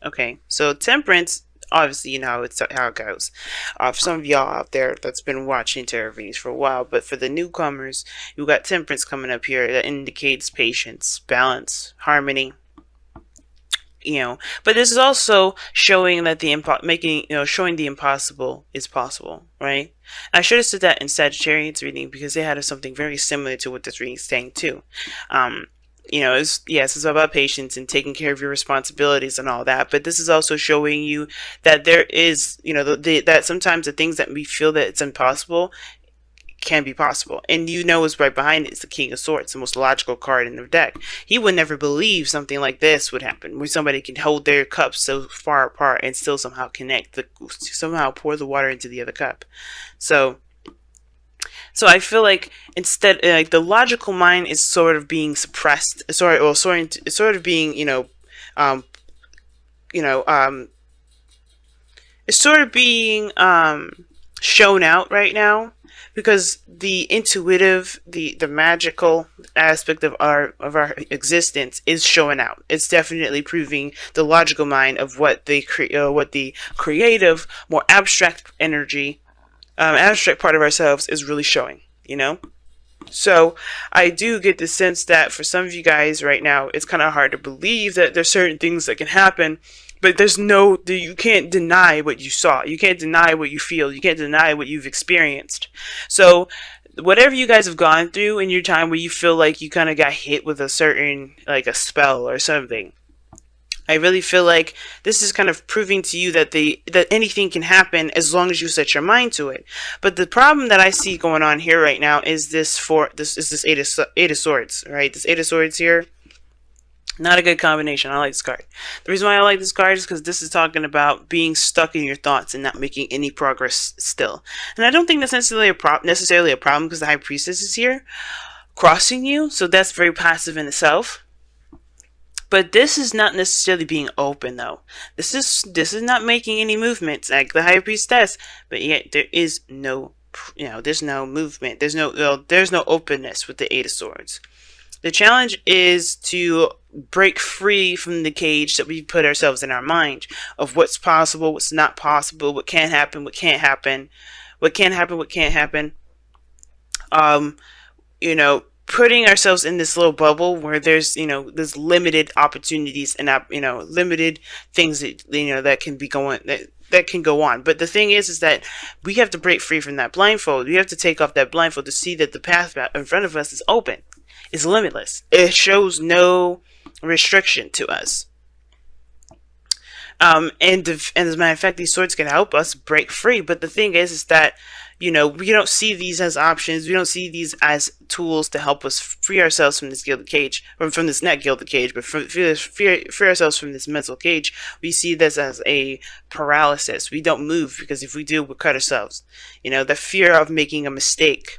Okay, so temperance, obviously, you know how it goes. For some of y'all out there that's been watching tarot readings for a while, but for the newcomers, you got temperance coming up here that indicates patience, balance, harmony. You know, but this is also showing that showing the impossible is possible, right? I should have said that in Sagittarius reading because they had something very similar to what this reading is saying too. Um, yes, it's about patience and taking care of your responsibilities and all that. But this is also showing you that there is, that sometimes the things that we feel that it's impossible can be possible. And what's right behind it is the King of Swords, the most logical card in the deck. He would never believe something like this would happen, where somebody can hold their cups so far apart and still somehow somehow pour the water into the other cup. So I feel like instead, like the logical mind is sort of being suppressed, sort of being, um, you know, um, it's sort of being shown out right now because the intuitive, the magical aspect of our existence is showing out. It's definitely proving the logical mind of what the creative, more abstract energy, abstract part of ourselves is really showing. So I do get the sense that for some of you guys right now, it's kind of hard to believe that there's certain things that can happen, but you can't deny what you saw. You can't deny what you feel. You can't deny what you've experienced. So whatever you guys have gone through in your time where you feel like you kind of got hit with a certain, like a spell or something, I really feel like this is kind of proving to you that anything can happen as long as you set your mind to it. But the problem that I see going on here right now is this Eight of Swords, right? This Eight of Swords here, not a good combination. I like this card. The reason why I like this card is because this is talking about being stuck in your thoughts and not making any progress still. And I don't think that's necessarily a problem because the High Priestess is here crossing you, so that's very passive in itself. But this is not necessarily being open, though. This is not making any movements like the High Priestess, but yet there is no, there's no movement. There's no openness with the Eight of Swords. The challenge is to break free from the cage that we put ourselves in our mind of what's possible, what's not possible, what can happen, what can't happen, what can happen, what can't happen. Putting ourselves in this little bubble where there's limited opportunities and limited things that can be going that can go on. But the thing is that we have to break free from that blindfold. We have to take off that blindfold to see that the path in front of us is open. It's limitless. It shows no restriction to us. And as a matter of fact, these swords can help us break free. But the thing is that we don't see these as options. We don't see these as tools to help us free ourselves from this gilded cage, or from this not gilded cage, but free ourselves from this mental cage. We see this as a paralysis. We don't move because if we do, we'll cut ourselves. The fear of making a mistake.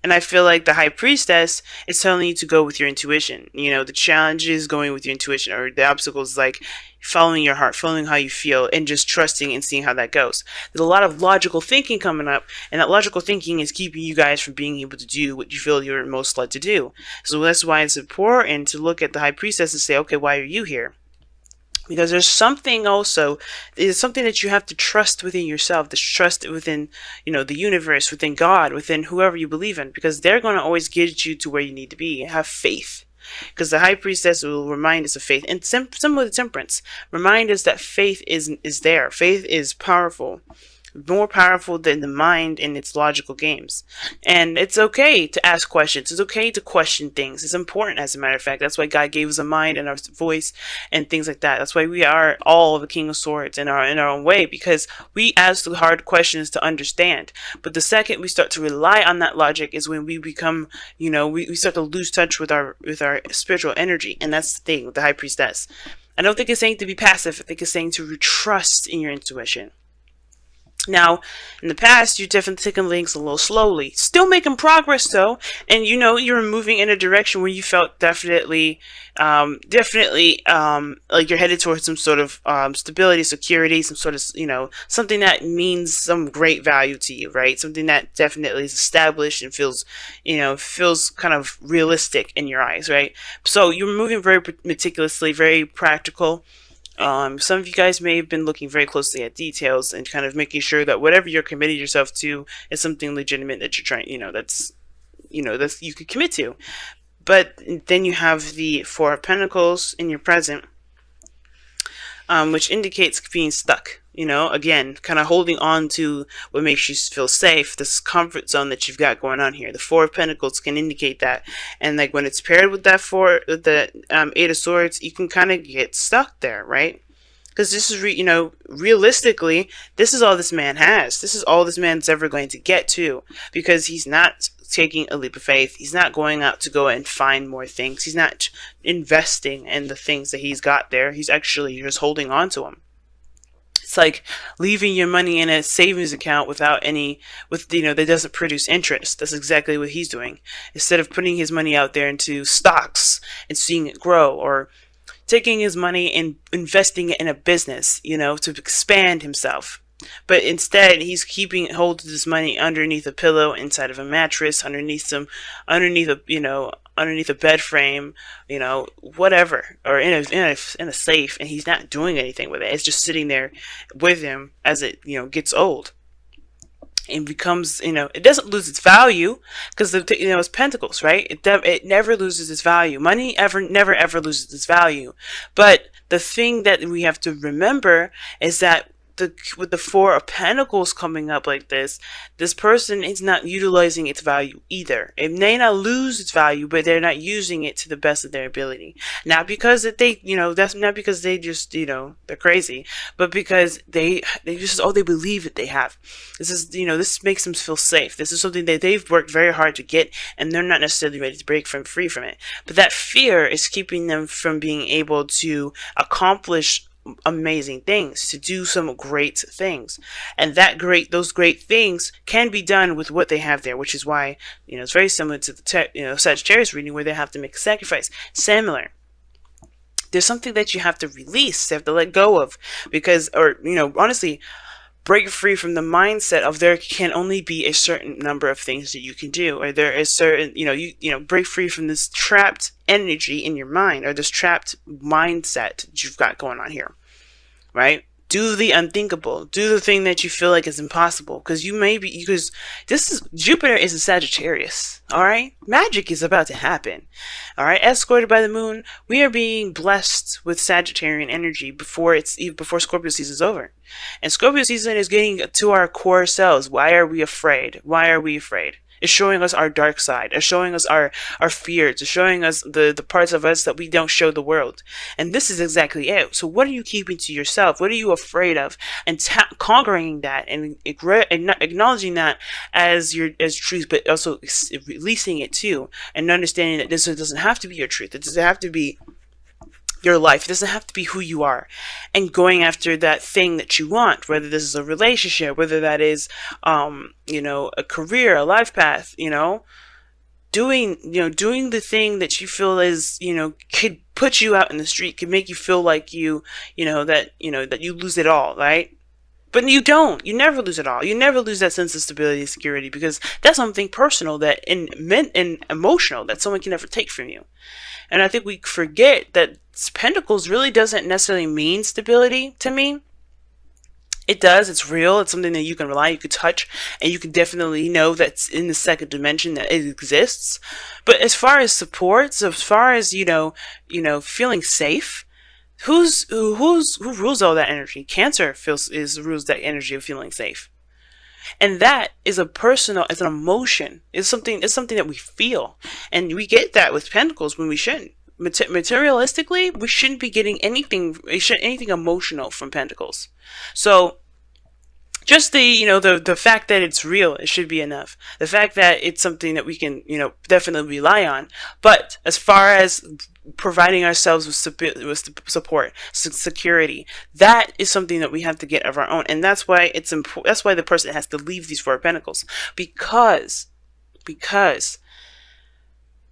And I feel like the High Priestess is telling you to go with your intuition. The challenge is going with your intuition, or the obstacle is like following your heart, following how you feel, and just trusting and seeing how that goes. There's a lot of logical thinking coming up, and that logical thinking is keeping you guys from being able to do what you feel you're most led to do. So that's why it's important to look at the High Priestess and say, okay, why are you here? Because there's something that you have to trust within yourself, to trust within, the universe, within God, within whoever you believe in, because they're going to always get you to where you need to be. Have faith. Because the High Priestess will remind us of faith. And similar to Temperance, remind us that faith is there. Faith is powerful. More powerful than the mind and its logical games. And it's okay to ask questions. It's okay to question things. It's important, as a matter of fact. That's why God gave us a mind and our voice and things like that. That's why we are all the King of Swords in our own way, because we ask the hard questions to understand. But the second we start to rely on that logic is when we become, we start to lose touch with our spiritual energy. And that's the thing with the High Priestess. I don't think it's saying to be passive. I think it's saying to trust in your intuition. Now, in the past, you've definitely taken things a little slowly. Still making progress, though. And, you're moving in a direction where you felt definitely, like you're headed towards some sort of stability, security, some sort of, something that means some great value to you, right? Something that definitely is established and feels kind of realistic in your eyes, right? So you're moving very meticulously, very practical. Some of you guys may have been looking very closely at details and kind of making sure that whatever you're committing yourself to is something legitimate that you're trying, that's you could commit to. But then you have the Four of Pentacles in your present, which indicates being stuck. Again, kind of holding on to what makes you feel safe, this comfort zone that you've got going on here. The Four of Pentacles can indicate that, and like when it's paired with that Eight of Swords, you can kind of get stuck there, right? Because this is, realistically, this is all this man has. This is all this man's ever going to get to, because he's not taking a leap of faith. He's not going out to go and find more things. He's not investing in the things that he's got there. He's actually just holding on to them. It's like leaving your money in a savings account that doesn't produce interest. That's exactly what he's doing. Instead of putting his money out there into stocks and seeing it grow, or taking his money and investing it in a business, to expand himself. But instead, he's keeping hold of this money underneath a pillow, inside of a mattress, underneath a bed frame, whatever, or in a safe, and he's not doing anything with it. It's just sitting there with him as it gets old. It becomes, it doesn't lose its value, because it's pentacles, right? It never loses its value. Money never ever loses its value. But the thing that we have to remember is that with the Four of Pentacles coming up like this person is not utilizing its value either. It may not lose its value, but they're not using it to the best of their ability. Not because that's not because they just, they're crazy, but because they believe that they have. This makes them feel safe. This is something that they've worked very hard to get, and they're not necessarily ready to break free from it. But that fear is keeping them from being able to accomplish amazing things, to do some great things, and those great things can be done with what they have there, which is why it's very similar to the Sagittarius reading, where they have to make a sacrifice. Similar, there's something that you have to release, you have to let go of, because, or honestly, break free from the mindset of there can only be a certain number of things that you can do, or there is certain, break free from this trapped energy in your mind, or this trapped mindset that you've got going on here, right? Do the unthinkable. Do the thing that you feel like is impossible, because Jupiter is a Sagittarius, all right? Magic is about to happen, all right? Escorted by the moon, we are being blessed with Sagittarian energy before Scorpio season is over. And Scorpio season is getting to our core selves. Why are we afraid? Why are we afraid? It's showing us our dark side. It's showing us our fears. It's showing us the parts of us that we don't show the world. And this is exactly it. So what are you keeping to yourself? What are you afraid of? And conquering that, and acknowledging that as truth, but also releasing it too, and understanding that this doesn't have to be your truth. It doesn't have to be your life. It doesn't have to be who you are, and going after that thing that you want, whether this is a relationship, whether that is a career, a life path, doing the thing that you feel is could put you out in the street, could make you feel like that you lose it all, right? But you don't. You never lose it all. You never lose that sense of stability and security, because that's something personal and emotional that someone can never take from you. And I think we forget that Pentacles really doesn't necessarily mean stability to me. It does. It's real. It's something that you can rely, you can touch, and you can definitely know that's in the second dimension, that it exists. But as far as support, so as far as feeling safe, who rules all that energy? Cancer rules that energy of feeling safe. And that is it's an emotion. It's something that we feel. And we get that with Pentacles when we shouldn't. Materialistically, we shouldn't be getting anything emotional from Pentacles. So just the fact that it's real, it should be enough. The fact that it's something that we can, definitely rely on. But as far as providing ourselves with support, security, that is something that we have to get of our own. And that's why it's important. That's why the person has to leave these Four of Pentacles, because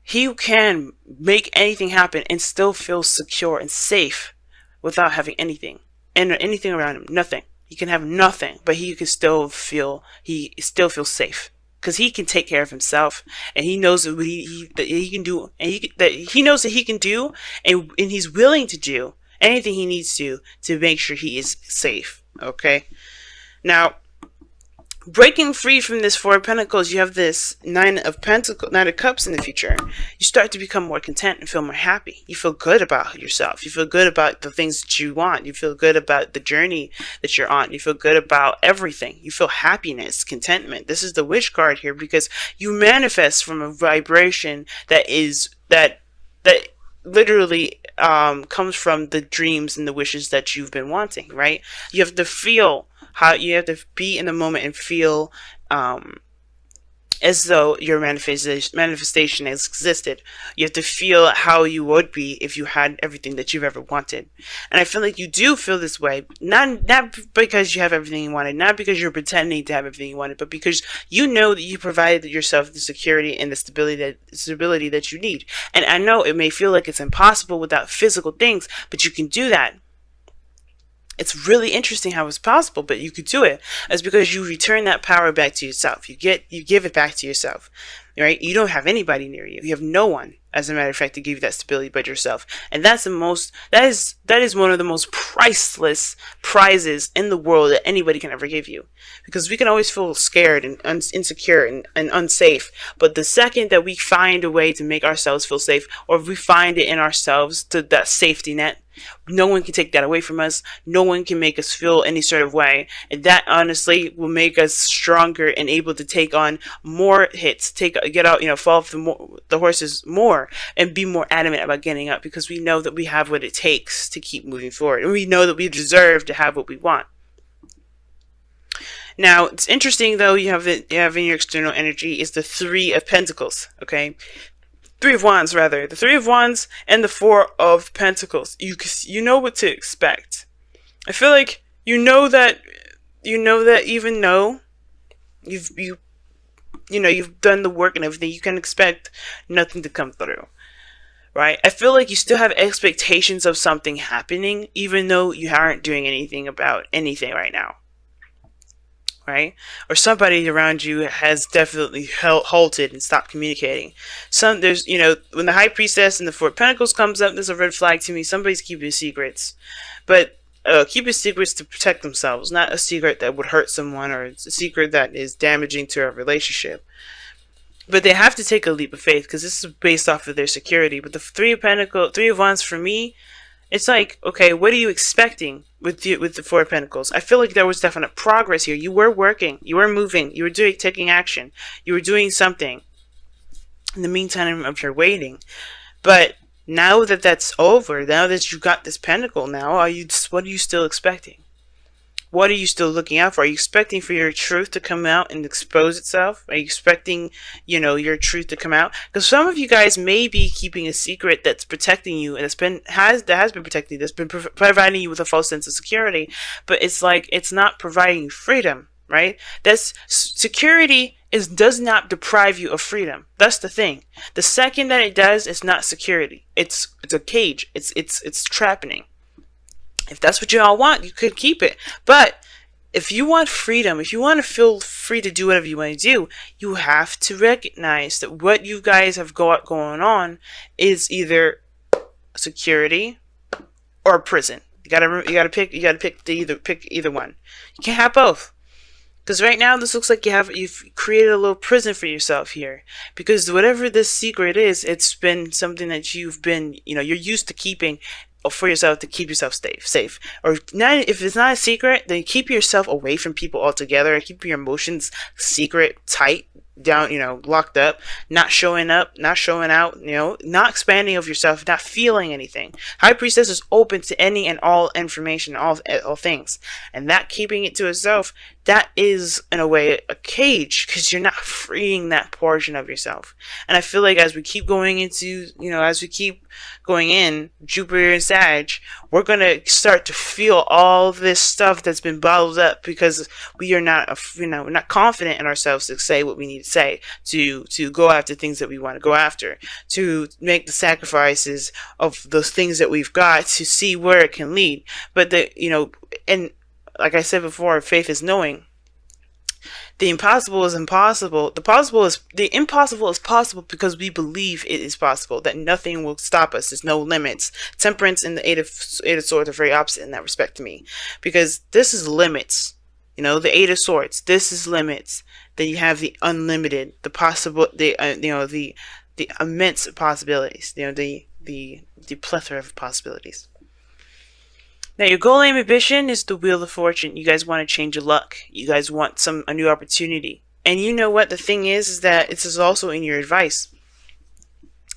he can make anything happen and still feel secure and safe without having anything around him. Nothing. He can have nothing, but he still feels safe, because he can take care of himself, and he knows what he can do, and he knows that he can do, and he's willing to do, anything he needs to make sure he is safe. Okay. Now, breaking free from this Four of Pentacles, you have this Nine of Cups in the future. You start to become more content and feel more happy. You feel good about yourself. You feel good about the things that you want. You feel good about the journey that you're on. You feel good about everything. You feel happiness, contentment. This is the Wish card here, because you manifest from a vibration that literally comes from the dreams and the wishes that you've been wanting, right? You have to feel how, you have to be in the moment and feel as though your manifestation has existed. You have to feel how you would be if you had everything that you've ever wanted. And I feel like you do feel this way, not because you have everything you wanted, not because you're pretending to have everything you wanted, but because you know that you provided yourself the security and the stability that you need. And I know it may feel like it's impossible without physical things, but you can do that. It's really interesting how it's possible, but you could do it. It's because you return that power back to yourself. You give it back to yourself, right? You don't have anybody near you. You have no one, as a matter of fact, to give you that stability but yourself. And that's that is one of the most priceless prizes in the world that anybody can ever give you. Because we can always feel scared and insecure and unsafe. But the second that we find a way to make ourselves feel safe, or if we find it in ourselves, to that safety net, no one can take that away from us. No one can make us feel any sort of way. And that honestly will make us stronger and able to take on more hits, get out, fall off the horses more, and be more adamant about getting up, because we know that we have what it takes to keep moving forward. And we know that we deserve to have what we want. Now, it's interesting though, you have in your external energy is the Three of Pentacles, okay? Three of Wands, rather. The Three of Wands and the Four of Pentacles. You know what to expect. I feel like you know that even though you've done the work and everything, you can expect nothing to come through. Right? I feel like you still have expectations of something happening, even though you aren't doing anything about anything right now. Right? Or somebody around you has definitely halted and stopped communicating. There's, when the High Priestess and the Four of Pentacles comes up, there's a red flag to me. Somebody's keeping secrets. But keeping secrets to protect themselves, not a secret that would hurt someone, or it's a secret that is damaging to a relationship. But they have to take a leap of faith, because this is based off of their security. But the Three of Wands for me, it's like, okay, what are you expecting with the Four of Pentacles? I feel like there was definite progress here. You were working, you were moving, you were taking action, you were doing something in the meantime of your waiting. But now that that's over, now that you got this pentacle, now what are you still expecting? What are you still looking out for? Are you expecting for your truth to come out and expose itself? Are you expecting, your truth to come out? Because some of you guys may be keeping a secret that's protecting you, and that has been protecting you, that's been providing you with a false sense of security. But it's like, it's not providing you freedom, right? Security does not deprive you of freedom. That's the thing. The second that it does, it's not security. It's a cage. It's trapping. If that's what you all want, you could keep it. But if you want freedom, if you want to feel free to do whatever you want to do, you have to recognize that what you guys have got going on is either security or prison. You gotta pick either one. You can't have both. Because right now, this looks like you've created a little prison for yourself here. Because whatever this secret is, it's been something that you've been, you're used to keeping for yourself, to keep yourself safe. Or not, if it's not a secret, then keep yourself away from people altogether. Keep your emotions secret, tight, down, locked up, not showing up, not showing out, not expanding of yourself, not feeling anything. High Priestess is open to any and all information, all things. And that keeping it to itself, that is, in a way, a cage, because you're not freeing that portion of yourself. And I feel like as we keep going into, Jupiter and Sag, we're going to start to feel all this stuff that's been bottled up, because we are not, we're not confident in ourselves to say what we need to say, to go after things that we want to go after, to make the sacrifices of those things that we've got, to see where it can lead. But and like I said before, faith is knowing. The impossible is impossible. The impossible is possible because we believe it is possible, that nothing will stop us. There's no limits. Temperance and the Eight of Swords are very opposite in that respect to me, because this is limits. You know, the Eight of Swords. This is limits. Then you have the unlimited, the possible, the immense possibilities. You know, the plethora of possibilities. Now, your goal, aim, ambition is the Wheel of Fortune. You guys want to change your luck. You guys want a new opportunity. And you know what? The thing is that this is also in your advice.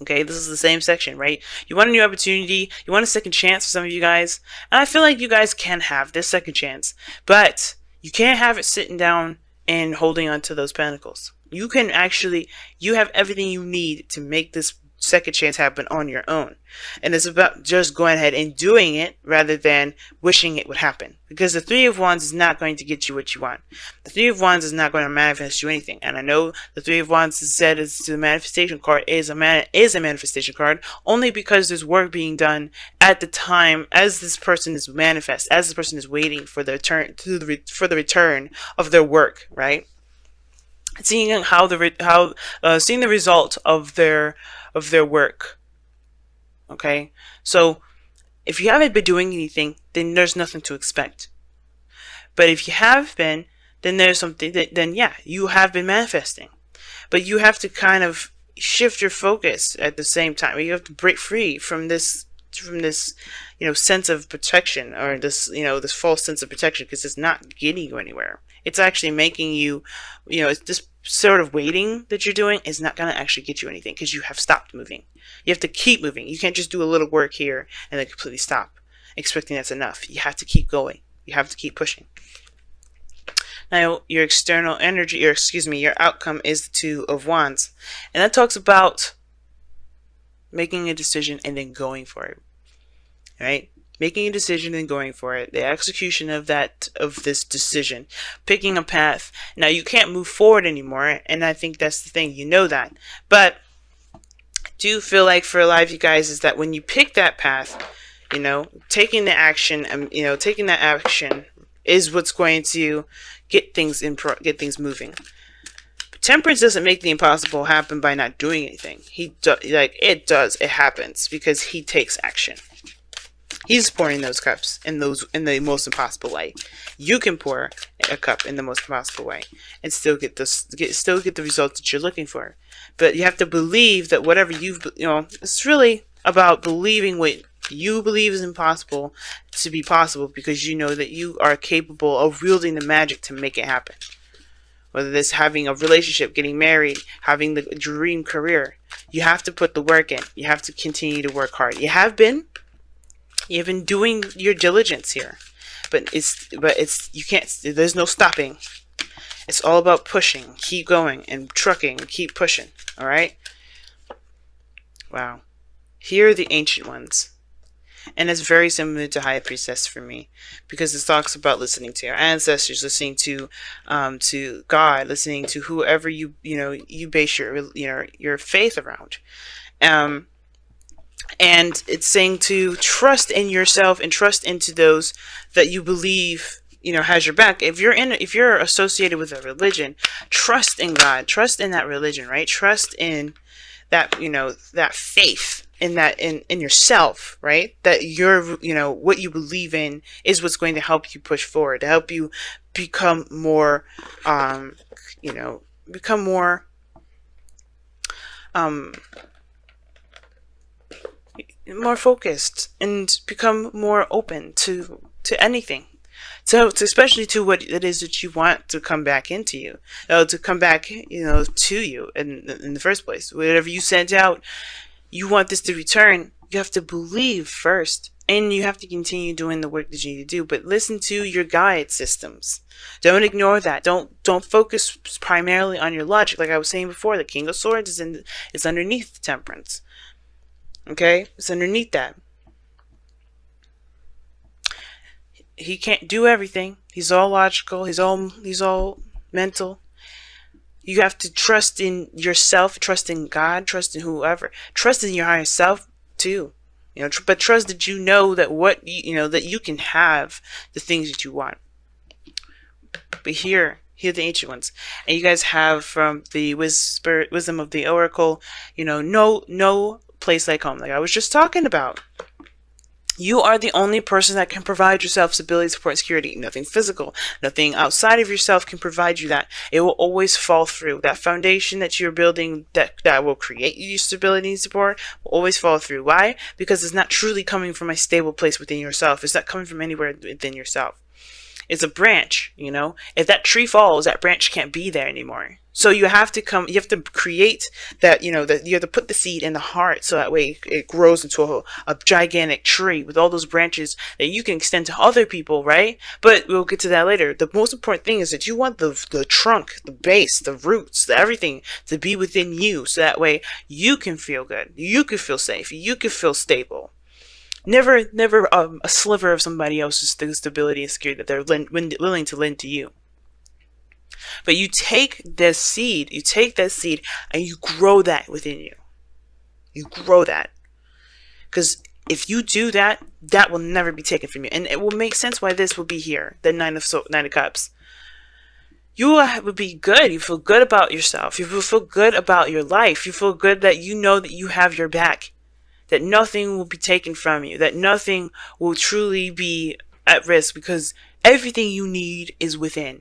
Okay, this is the same section, right? You want a new opportunity. You want a second chance for some of you guys. And I feel like you guys can have this second chance. But you can't have it sitting down and holding on to those pentacles. You can actually, you have everything you need to make this second chance happen on your own. And it's about just going ahead and doing it rather than wishing it would happen, because the Three of Wands is not going to get you what you want. The Three of Wands is not going to manifest you anything. And I know the Three of Wands is said as the manifestation card is a manifestation card only because there's work being done at the time as this person is as this person is waiting for the return of their work, right? Seeing seeing the result of their work. Okay, so if you haven't been doing anything, then there's nothing to expect. But if you have been, then there's something then yeah, you have been manifesting. But you have to kind of shift your focus at the same time. You have to break free from this sense of protection, or this false sense of protection, because it's not getting you anywhere. It's actually making you, it's this sort of waiting that you're doing is not going to actually get you anything, because you have stopped moving. You have to keep moving. You can't just do a little work here and then completely stop, expecting that's enough. You have to keep going. You have to keep pushing. Now, your external energy, your outcome is the Two of Wands. And that talks about making a decision and then going for it. Right? Making a decision and going for it. The execution of this decision. Picking a path. Now, you can't move forward anymore, and I think that's the thing. You know that. But I do feel like for a lot of you guys is that when you pick that path, taking the action, taking that action is what's going to get things moving. But Temperance doesn't make the impossible happen by not doing anything. It happens because he takes action. He's pouring those cups in the most impossible way. You can pour a cup in the most impossible way and still get the results that you're looking for. But you have to believe that whatever it's really about believing what you believe is impossible to be possible, because you know that you are capable of wielding the magic to make it happen. Whether it's having a relationship, getting married, having the dream career, you have to put the work in. You have to continue to work hard. You have been doing your diligence here, but you can't. There's no stopping. It's all about pushing, keep going, and trucking, keep pushing. All right. Wow. Here are the Ancient Ones. And it's very similar to High Priestess for me, because it talks about listening to your ancestors, listening to God, listening to whoever you base your faith around. And it's saying to trust in yourself and trust into those that you believe has your back. If you're associated with a religion, trust in God, trust in that religion, right? Trust in that that faith in yourself, right? That what you believe in is what's going to help you push forward, to help you become more more focused and become more open to anything. So, especially to what it is that you want to come back into you, to come back, to you in the first place. Whatever you sent out, you want this to return. You have to believe first, and you have to continue doing the work that you need to do. But listen to your guide systems. Don't ignore that. Don't focus primarily on your logic. Like I was saying before, the King of Swords is underneath the Temperance. Okay, it's underneath that. He can't do everything. He's all logical. He's all mental. You have to trust in yourself, trust in God, trust in whoever, trust in your higher self too. But trust that that you can have the things that you want. But here Hear the ancient ones. And you guys have from the wisdom of the oracle, no place like home, like I was just talking about. You are the only person that can provide yourself stability, support, and security. Nothing physical, nothing outside of yourself can provide you that. It will always fall through. That foundation that you're building that will create you stability and support will always fall through. Why? Because it's not truly coming from a stable place within yourself. It's not coming from anywhere within yourself. It's a branch, If that tree falls, that branch can't be there anymore. So you have to create that, that you have to put the seed in the heart so that way it grows into a gigantic tree with all those branches that you can extend to other people, right? But we'll get to that later. The most important thing is that you want the trunk, the base, the roots, everything to be within you so that way you can feel good. You can feel safe. You can feel stable. Never a sliver of somebody else's stability and security that they're willing to lend to you. But you take this seed, and you grow that within you. You grow that. Because if you do that, that will never be taken from you. And it will make sense why this will be here, the Nine of Cups. You will be good. You feel good about yourself. You will feel good about your life. You feel good that you know that you have your back. That nothing will be taken from you, that nothing will truly be at risk because everything you need is within.